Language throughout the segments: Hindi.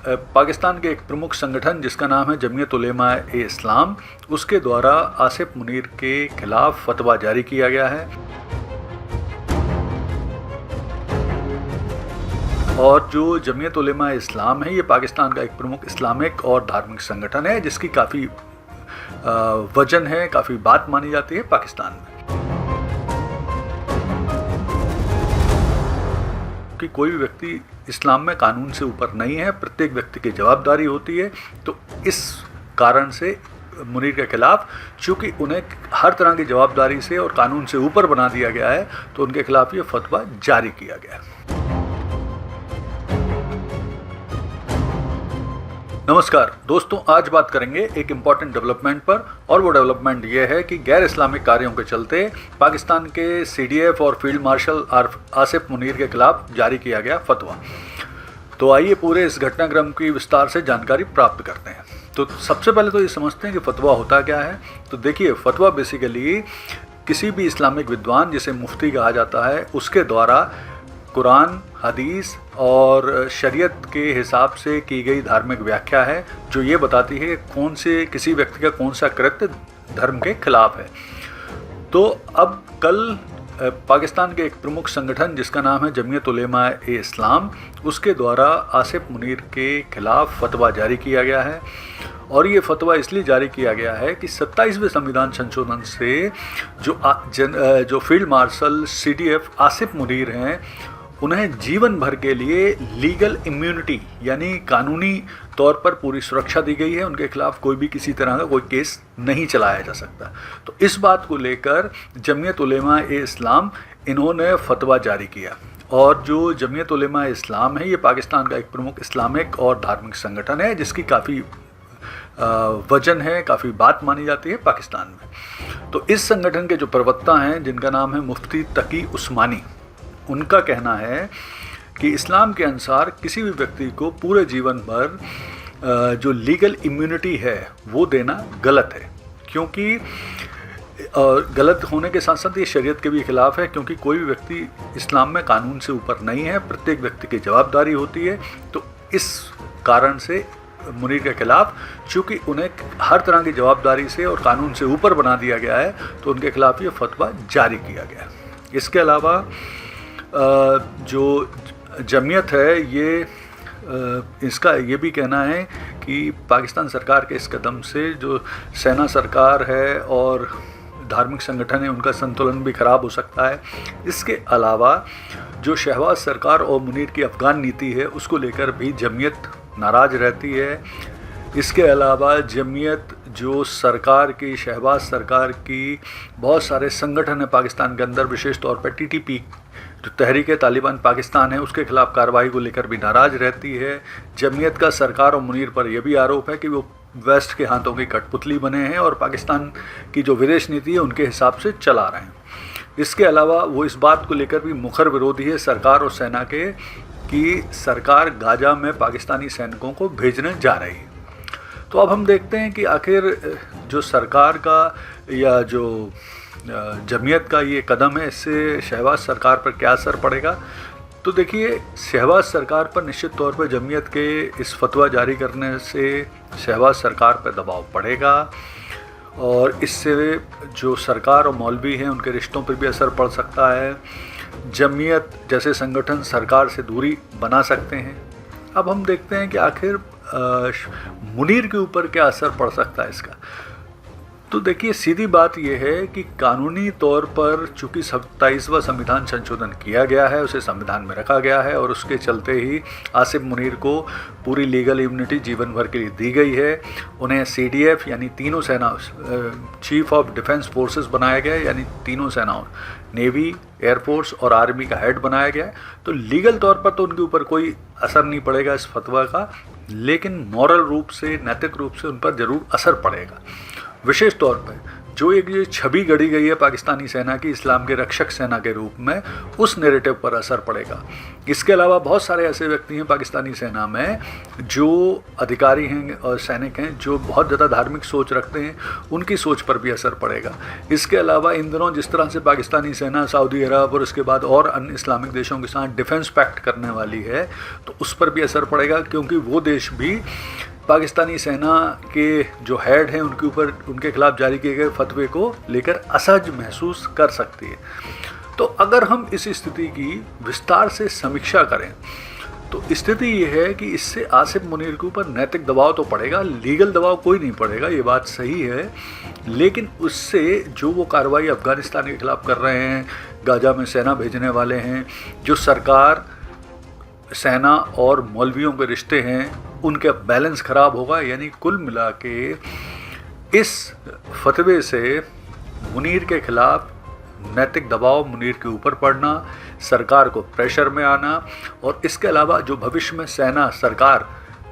पाकिस्तान के एक प्रमुख संगठन जिसका नाम है जमीयत उलेमा-ए-इस्लाम, उसके द्वारा आसिफ मुनीर के खिलाफ फतवा जारी किया गया है। और जो जमीयत उलेमा-ए-इस्लाम है ये पाकिस्तान का एक प्रमुख इस्लामिक और धार्मिक संगठन है जिसकी काफ़ी वजन है, काफ़ी बात मानी जाती है पाकिस्तान में। कि कोई भी व्यक्ति इस्लाम में कानून से ऊपर नहीं है, प्रत्येक व्यक्ति की जवाबदारी होती है। तो इस कारण से मुनीर के खिलाफ, चूँकि उन्हें हर तरह की जवाबदारी से और कानून से ऊपर बना दिया गया है, तो उनके खिलाफ ये फतवा जारी किया गया है। नमस्कार दोस्तों, आज बात करेंगे एक इम्पॉर्टेंट डेवलपमेंट पर, और वो डेवलपमेंट ये है कि गैर इस्लामिक कार्यों के चलते पाकिस्तान के CDF और फील्ड मार्शल आसिफ मुनीर के खिलाफ जारी किया गया फतवा। तो आइए पूरे इस घटनाक्रम की विस्तार से जानकारी प्राप्त करते हैं। तो सबसे पहले तो ये समझते हैं कि फतवा होता क्या है। तो देखिए, फतवा बेसिकली किसी भी इस्लामिक विद्वान, जिसे मुफ्ती कहा जाता है, उसके द्वारा कुरान, हदीस और शरीयत के हिसाब से की गई धार्मिक व्याख्या है जो ये बताती है कि कौन से किसी व्यक्ति का कौन सा कृत्य धर्म के खिलाफ है। तो अब कल पाकिस्तान के एक प्रमुख संगठन जिसका नाम है जमीयत उलेमा-ए-इस्लाम, उसके द्वारा आसिफ मुनीर के खिलाफ फतवा जारी किया गया है। और ये फतवा इसलिए जारी किया गया है कि 27वें संविधान संशोधन से जो field marshal CDF Asif Munir हैं, उन्हें जीवन भर के लिए लीगल इम्यूनिटी यानी कानूनी तौर पर पूरी सुरक्षा दी गई है। उनके खिलाफ कोई भी किसी तरह का कोई केस नहीं चलाया जा सकता। तो इस बात को लेकर जमीयत उलेमा-ए-इस्लाम इन्होंने फतवा जारी किया। और जो जमीयत उलेमा-ए-इस्लाम है ये पाकिस्तान का एक प्रमुख इस्लामिक और धार्मिक संगठन है जिसकी काफ़ी वजन है, काफ़ी बात मानी जाती है पाकिस्तान में। तो इस संगठन के जो प्रवक्ता हैं जिनका नाम है मुफ्ती तकी उस्मानी, उनका कहना है कि इस्लाम के अनुसार किसी भी व्यक्ति को पूरे जीवन भर जो लीगल इम्यूनिटी है वो देना गलत है, क्योंकि गलत होने के साथ साथ ये शरीयत के भी खिलाफ है, क्योंकि कोई भी व्यक्ति इस्लाम में कानून से ऊपर नहीं है, प्रत्येक व्यक्ति की जवाबदारी होती है। तो इस कारण से मुनीर के खिलाफ, चूँकि उन्हें हर तरह की जवाबदारी से और कानून से ऊपर बना दिया गया है, तो उनके खिलाफ ये फतवा जारी किया गया। इसके अलावा जो जमीयत है ये इसका ये भी कहना है कि पाकिस्तान सरकार के इस कदम से जो सेना सरकार है और धार्मिक संगठन है उनका संतुलन भी खराब हो सकता है। इसके अलावा जो शहबाज सरकार और मुनीर की अफ़गान नीति है उसको लेकर भी जमीयत नाराज़ रहती है। इसके अलावा जमीयत जो सरकार की, शहबाज सरकार की बहुत सारे संगठन है पाकिस्तान के अंदर, विशेष तौर पर TTP जो तहरीक-ए-तालिबान पाकिस्तान है उसके खिलाफ कार्रवाई को लेकर भी नाराज़ रहती है। जमीयत का सरकार और मुनीर पर यह भी आरोप है कि वो वेस्ट के हाथों की कठपुतली बने हैं और पाकिस्तान की जो विदेश नीति है उनके हिसाब से चला रहे हैं। इसके अलावा वो इस बात को लेकर भी मुखर विरोधी है सरकार और सेना के कि सरकार गाजा में पाकिस्तानी सैनिकों को भेजने जा रही है। तो अब हम देखते हैं कि आखिर जो सरकार का या जो जमीयत का ये कदम है इससे शहबाज सरकार पर क्या असर पड़ेगा। तो देखिए, शहबाज सरकार पर निश्चित तौर पर जमीयत के इस फतवा जारी करने से शहबाज सरकार पर दबाव पड़ेगा और इससे जो सरकार और मौलवी हैं उनके रिश्तों पर भी असर पड़ सकता है। जमीयत जैसे संगठन सरकार से दूरी बना सकते हैं। अब हम देखते हैं कि आखिर मुनीर के ऊपर क्या असर पड़ सकता है इसका। तो देखिए, सीधी बात यह है कि कानूनी तौर पर चूँकि 27वां संविधान संशोधन किया गया है, उसे संविधान में रखा गया है और उसके चलते ही आसिफ मुनीर को पूरी लीगल इम्यूनिटी जीवन भर के लिए दी गई है। उन्हें CDF यानी तीनों सेना चीफ ऑफ डिफेंस फोर्सेस बनाया गया है, यानी तीनों सेनाओं नेवी, एयरफोर्स और आर्मी का हेड बनाया गया है। तो लीगल तौर पर तो उनके ऊपर कोई असर नहीं पड़ेगा इस फतवा का, लेकिन मॉरल रूप से, नैतिक रूप से उन पर ज़रूर असर पड़ेगा। विशेष तौर पर जो एक ये छवि गढ़ी गई है पाकिस्तानी सेना की इस्लाम के रक्षक सेना के रूप में, उस नैरेटिव पर असर पड़ेगा। इसके अलावा बहुत सारे ऐसे व्यक्ति हैं पाकिस्तानी सेना में जो अधिकारी हैं और सैनिक हैं जो बहुत ज़्यादा धार्मिक सोच रखते हैं, उनकी सोच पर भी असर पड़ेगा। इसके अलावा इन दिनों जिस तरह से पाकिस्तानी सेना सऊदी अरब और उसके बाद और अन्य इस्लामिक देशों के साथ डिफेंस पैक्ट करने वाली है, तो उस पर भी असर पड़ेगा, क्योंकि वो देश भी पाकिस्तानी सेना के जो हेड हैं उनके ऊपर, उनके खिलाफ जारी किए गए फतवे को लेकर असहज महसूस कर सकती है। तो अगर हम इस स्थिति की विस्तार से समीक्षा करें तो स्थिति ये है कि इससे आसिफ मुनीर के ऊपर नैतिक दबाव तो पड़ेगा, लीगल दबाव कोई नहीं पड़ेगा, ये बात सही है, लेकिन उससे जो वो कार्रवाई अफ़गानिस्तान के खिलाफ कर रहे हैं, गाजा में सेना भेजने वाले हैं, जो सरकार सेना और मौलवियों के रिश्ते हैं, उनका बैलेंस ख़राब होगा। यानी कुल मिला के इस फतवे से मुनीर के खिलाफ नैतिक दबाव मुनीर के ऊपर पड़ना, सरकार को प्रेशर में आना, और इसके अलावा जो भविष्य में सेना सरकार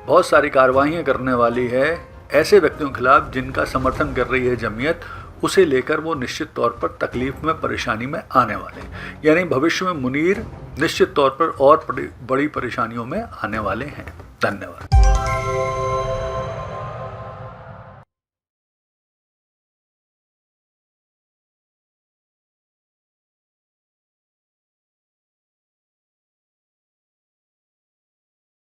बहुत सारी कार्रवाइयाँ करने वाली है ऐसे व्यक्तियों के खिलाफ जिनका समर्थन कर रही है जमीयत, उसे लेकर वो निश्चित तौर पर तकलीफ में, परेशानी में आने वाले हैं। यानी भविष्य में मुनीर निश्चित तौर पर और बड़ी परेशानियों में आने वाले हैं। धन्यवाद।